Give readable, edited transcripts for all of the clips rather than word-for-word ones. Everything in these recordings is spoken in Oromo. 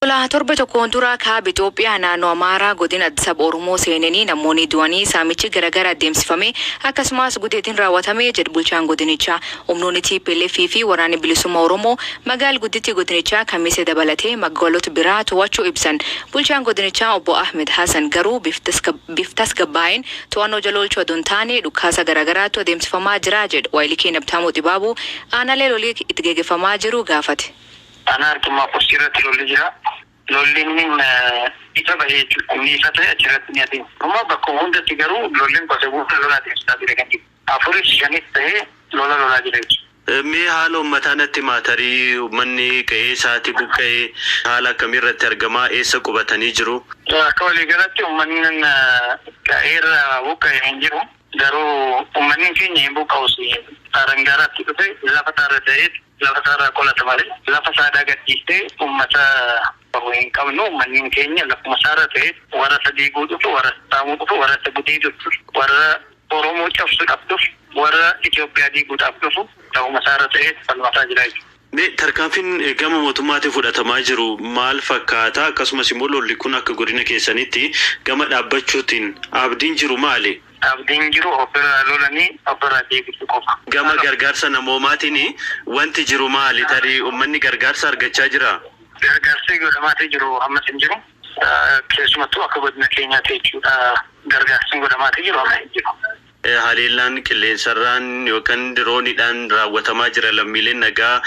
Ola torbe tokkoon dura kaaba Itoophiyaa naannoo Amaaraa godina Addis Ababa Oromoo seenanii namoonni du'anii saamichi garagara deemsifame akkasumas gudeetiin raawwatame jedhu bulchaan godinichaa. Humnoonni TPLF fi waraanni bilisummaa Oromoo magaalaa gudditti godinichaa Kamisee dabalatee magaalota biraa to'achuu ibsan. Bulchaan godinichaa obbo Ahmed Hassan garuu biftas gabbaa'een to'annoo jala oolchuu adoon taane dhukaasa garagaraatu adeemsifamaa jira jedhu. Waayilii keenya Abtaamuu Dibaabuu aanaalee lolii itti gaggeeffamaa jiru gaafate. Ana arguma posirratti lolli jira. Lollin ita bahee ni fate achirratti ni adeemu. Amma bakka hundatti garuu lollin gosa guutuu lola adeemsisaa jira kan jiru. Afurii shanis ta'ee lolaa jira jechuudha. Mee haala uummataa maatarii uummanni ka'ee isaatti buqqa'ee haala akkamiirratti argamaa eessa qubatanii jiru? Akka waliigalatti uummanni ka'eerra buqqa'ee hin jiru. Garuu uummanni keenya hin buqqa'us Arangaaraatti dhufe lafa taarra ta'ee lafa taarra qolata malee lafa saadaa gadhiistee uummata hin qabnu uummanni keenya lafuma saarra ta'ee warra sadii dhufu warra saamuu dhufu warra sagudii dhufu warra Oromoo cabsu qabduuf warra Itoophiyaa diiguudhaaf dhufu ta'uma saarra ta'ee falmataa jira jechuudha. Tarkaanfiin gama mootummaatiin fudhatamaa jiru maal fakkaata? Akkasumas immoo lolli kun akka godina keessanitti gama dhaabbachuutiin abdiin jiru maali? Abdiin jiru opera lolanii opera deebisu qofa. Gama gargaarsa namoomaatiin wanti jiru maali? Tarii uummanni gargaarsa argachaa jira? Gargaarsi godhamaatee jiru ammas hin jiru. Keessumattuu akka godina keenyaatti jechuudha gargaarsi godhamaatee jiru amma hin jiru. Haleellaan qilleensarraan yookaan dirooniidhaan raawwatamaa jira lammiileen nagaa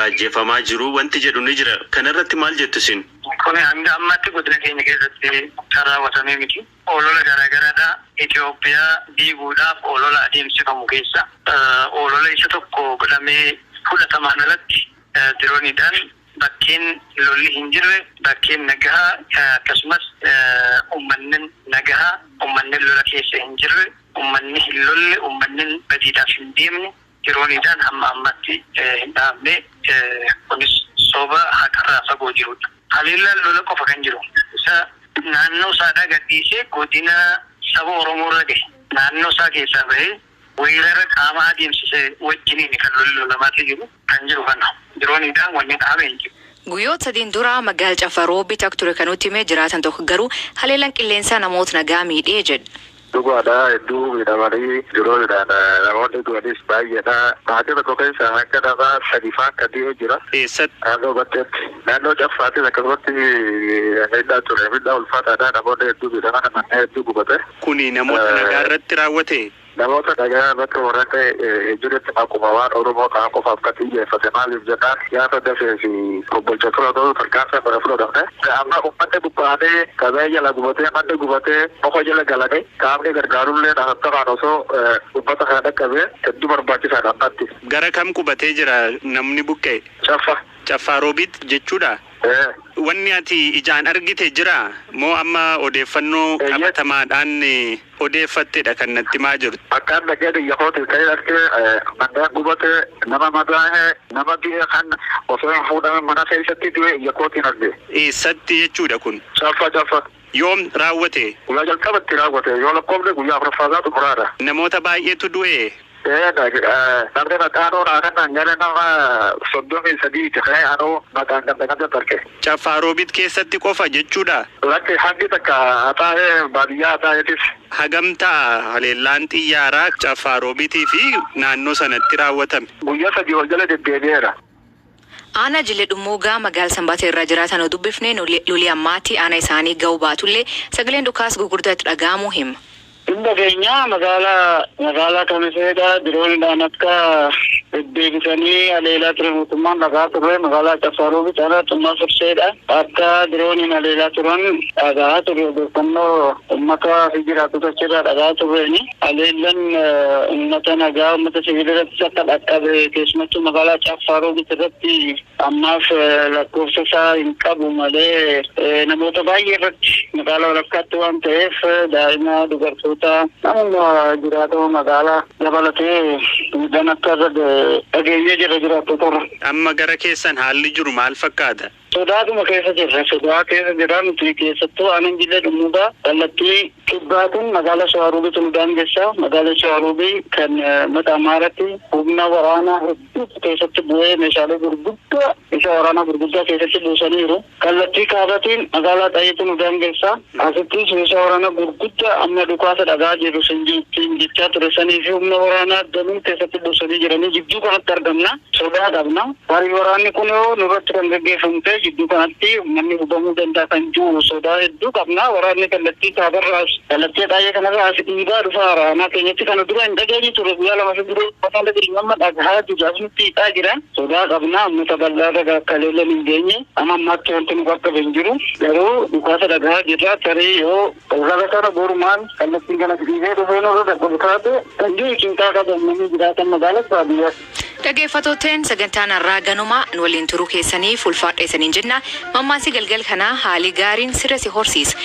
ajjeefamaa jiru wanti jedhu ni jira. Kanarratti maal jettu isin? Kun hanga ammatti godina keenya keessatti kan raawwatamee miti. Olola garaagaraadha Itoophiyaa diiguudhaaf olola adeemsifamu keessa olola isa tokko godhamee fudhatamaan alatti dirooniidhaan bakkeen lolli hin jirre bakkeen nagahaa akkasumas uummanni nagahaa uummanni lola keessa hin jirre uummanni hin lolle uummanni badiidhaaf hin deemne dirooniidhaan hamma ammatti hin dhaabne kunis soba haqarraa fagoo jirudha. Haleellaan lola qofa kan jiru isa naannoo saadaa gadhiisee godina saba Oromoo irra gahe naannoo isaa keessaa bahee weerara qaama adeemsisee wajjiniin kan lolamaatee jiru kan jiru kana dirooniidhaan wanni dhaabee hin jiru. Guyyoota sadiin dura magaalaa Cafaroo bitaa ture kan nutti himee jiraatan tokko garuu haleellaan qilleensaa namoota nagaa miidhee jedha. Dhugaadha hedduu miidhamanii dirooniidhaan namoonni du'anis baay'eedha. Maatii tokko keessa akka nama sadii fa'aa akka dhi'oo jira. Eessatti? Naannoo bakkeetti. Naannoo Caffaatti akkasumatti miidhaa ture. Miidhaa ulfaataadha. Namoonni hedduu miidhaman manneen hedduu gubate. Kuni namoota nagaa irratti raawwate? Namoota nagaa irratti warreen jiretti akkuma waan Oromoo ta'an qofaaf kan xiyyeeffate maaliif jennaan gaafa dafee fi obbolcha tura ta'uu tarkaanfii bara fudhatamte. Amma uummanni buqqaanee qabee jala gubatee manni gubatee muka jala galanii qaamni gargaarullee dhaabbataan osoo uummata kana dhaqqabee hedduu barbaachisaadha ammatti. Gara kam qubatee jira namni buqqa'e? Caffaaroobit jechuudha? Wanni ati ijaan argite jira moo amma odeeffannoo qabatamaadhaan odeeffattedha kan natti himaa jirtu? Akkaan dhageen yahooti ta'ee argee manneen gubatee nama madaa'ee nama du'e kan osoo hin fuudhamin mana keessatti du'e yakootiin arge. Eessatti jechuudha kun? Caffa. Yoom raawwate? Guyyaa jalqabatti raawwate yoo lakkoofne guyyaa afuraffaadhaatu muraadha. Namoota baay'eetu du'e? Namni maqaanoo kan gara nama 33 ta'ee anoo maqaan kan tarke. Caffaaroobit keessatti qofa jechuudha? Lakki hangi takka haxaa'ee baadiyyaa haxaa'eetis. Hagam ta'a haleellaan xiyyaaraa Caffaarobitii fi naannoo sanatti raawwatame? Guyyaa 3 ol jala deddeebi'eera. Ana Jile Dhummuugaa magaalaa Sanbaatee irraa jiraatan dubbifnee lolii ammaatti ana isaanii ga'uu baatullee sagaleen dhukaas gurguddaa itti dhaga'amu hima. Inda keenya magaalaa Kamiseedha dirooniidhaan akka deddeebisanii haleelaa ture mootummaan dhagaa ture magaalaa Cafaroobitti ana xummaa Firseedha akka dirooniin haleelaa turan dhagaa ture odeeffannoo uummata fi jiraatota achirraa dhagaa tureeni haleellaan uummata nagaa uummata sibiila irratti akka dhaqqabe keessumattuu magaalaa Cafaroobitti irratti ammaaf lakkoofsa isaa hin qabu malee namoota baay'ee irratti magaalaa walakkaatti waan ta'eef daa'ima dubartoota nama jiraatoo magaalaa dabalatee midhaan akka irra dhageeyyee jira jiraatota. Amma gara keessan haalli jiru maal fakkaata? Sodaatuma keessa jirra. Sodaa keessa jira nuti keessattuu anan jillee dhumuudha. Kallattii kibbaatiin magaalaa Shawaarobiitu nu daangessaa. Magaalaa Shawaarobii kan mata Amaaratti humna waraanaa hedduu keessatti bu'ee meeshaalee gurguddaa isa waraanaa gurguddaa keessatti buusaniiru. Kallattii kaabaatiin magaalaa Xaayyeetu nu daangessaa. Asittis meeshaa waraanaa gurguddaa amma dhukaasa dhagaa jiru jechaa ture sanii fi humna waraanaa danuu keessatti buusanii jiranii jidduu kanatti argamna. Sodaa qabna. Warii waraanni kun yoo nurratti kan gaggeeffamte jidduu kanatti manni hubamuu danda'a kan jiru sodaa hedduu qabna. Waraanni kallattii kaabarraas kallattii Xaayyee kanarraa as dhiibaa dhufa waraanaa keenyatti kana dura hin dhageenye ture guyyaa lama fi dura uffata dhageenyamma dhagahaa jiru nutti hiixaa jira. Sodaa qabna ammata bal'aa kaleellan hin geenye amma ammaatti wanti nu qaqqabe hin jiru. Garuu dhukaasa dhagahaa jirra tarii yoo raga kana borumaan kallattiin kana dhiibee dhufee nurra dhaqqabu taate kan jiru cinqaa qabamanii jiraatan magaalaa baadiyyaa. Dhaggeeffattootteen sagantaan har'aa ganuma nu waliin turuu keessanii ulfaadheessaniin jenna. Mammaasii galgal kanaa haalii gaariin sirra si horsiisa.